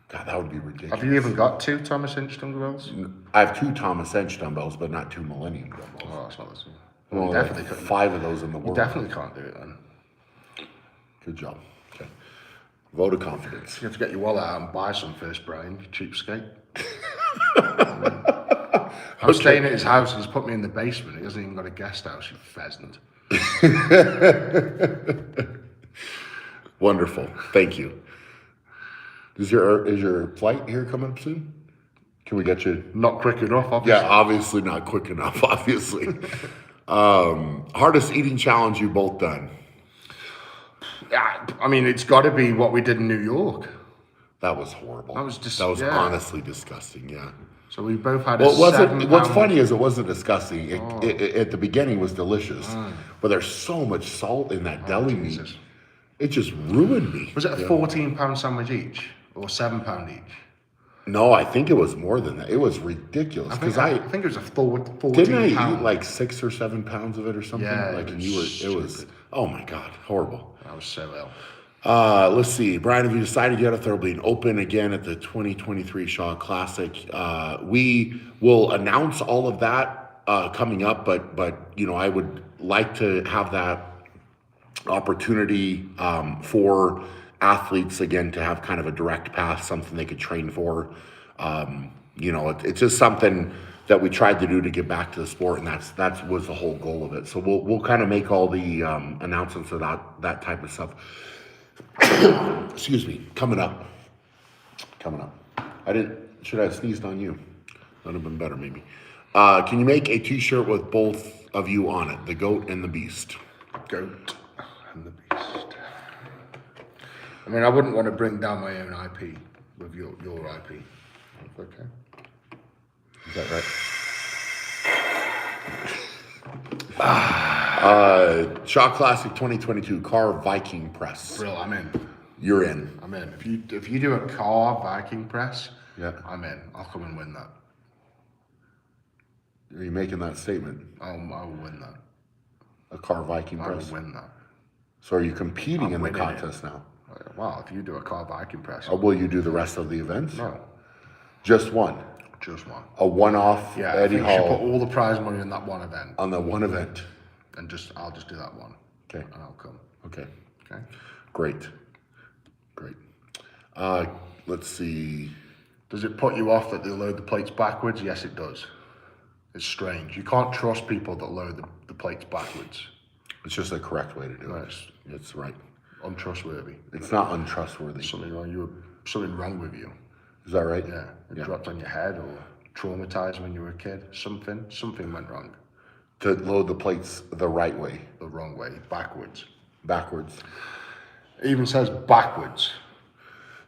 God, that would be ridiculous. Have you even got 2 Thomas Inch dumbbells? I have 2 Thomas Inch dumbbells, but not 2 Millennium dumbbells. Oh, that's not the same. Well, You definitely couldn't. 5 of those in the You world. definitely can't do it then. Good job. Okay. Vote of confidence. You have to get your wallet out and buy some first, Brian, you cheapskate. I'm staying at his house and he's put me in the basement. He hasn't even got a guest house, you pheasant. Wonderful. Thank you. Is your flight here coming up soon? Can we get you? Not quick enough, obviously. Yeah, obviously not quick enough, obviously. Hardest eating challenge you both done? Yeah, I mean, it's got to be what we did in New York. That was horrible. That was just honestly disgusting, yeah. So we both had Well, what's £7. funny is it wasn't disgusting. It at the beginning was delicious, but there's so much salt in that deli meat. It just ruined me. Was it a £14 sandwich each or £7 each? No, I think it was more than that. It was ridiculous because I think it was a 14 didn't I pound. eat like 6 or 7 pounds of it or something? Yeah, like, and it was oh my God, horrible. I was so ill. Let's see, Brian, have you decided yet if there will be an open again at the 2023 Shaw Classic? We will announce all of that coming up, but you know, I would like to have that opportunity for athletes again to have kind of a direct path, something they could train for. You know, it's just something that we tried to do to give back to the sport, and that was the whole goal of it. So we'll kind of make all the announcements of that type of stuff. Excuse me, coming up. Should I have sneezed on you? That would have been better, maybe. Can you make a t-shirt with both of you on it, the goat and the beast? Goat and the beast. I mean, I wouldn't want to bring down my own IP with your IP. Okay. Is that right? Shaw Classic 2022 car Viking press. Brill, I'm in. You're in. I'm in. If you do a car Viking press, Yeah. I'm in. I'll come and win that. Are you making that statement? I will win that. A car Viking I press. will win that. So are you competing in the winning it. contest now? Wow, if you do a car Viking press, Or will you do the rest of the events? no, Just one. just one. A one-off Yeah, Eddie I think you should put Hall all the prize money in that one event, on the one event. and I'll just do that one, Okay. and I'll come. Okay. Okay. Great. Let's see. Does it put you off that they load the plates backwards? Yes, it does. It's strange. You can't trust people that load the plates backwards. It's just the correct way to do it. Nice. It's right. Untrustworthy. It's not untrustworthy. Something wrong with you. Is that right? Yeah. It dropped on your head or traumatized when you were a kid. Something went wrong. To load the plates the right way, The wrong way. Backwards. backwards. It even says backwards.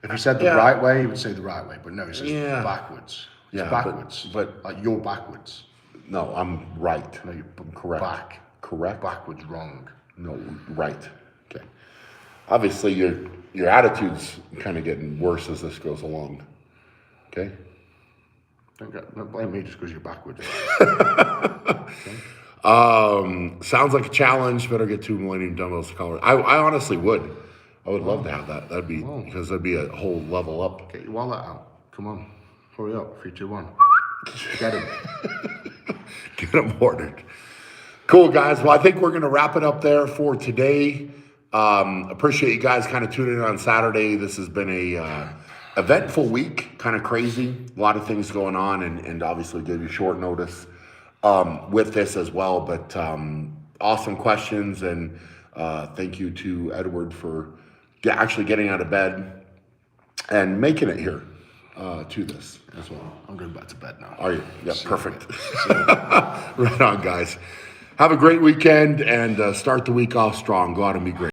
If he said the right way, he would say the right way. But no, it says backwards. It's Yeah, backwards. but like you're backwards. No, I'm right. No, I'm correct. back. Correct. Backwards wrong. No, right. Okay. Obviously, your attitude's kind of getting worse as this goes along. Okay. Don't blame me just because you're backwards. Sounds like a challenge. Better get 2 Millennium dumbbells to color. I honestly would. I would love to have that. That'd be because that'd be a whole level up. Get your wallet out. Come on. Hurry up. 3, 2, 1. Get him. Get them ordered. Cool, guys. Well, I think we're going to wrap it up there for today. Appreciate you guys kind of tuning in on Saturday. This has been a eventful week, kind of crazy. A lot of things going on, and obviously gave you short notice with this as well. But awesome questions, and thank you to Edward for actually getting out of bed and making it here to this as well. I'm going back to bed now. Are you? Yeah, perfect. Right on, guys. Have a great weekend and start the week off strong. Go out and be great.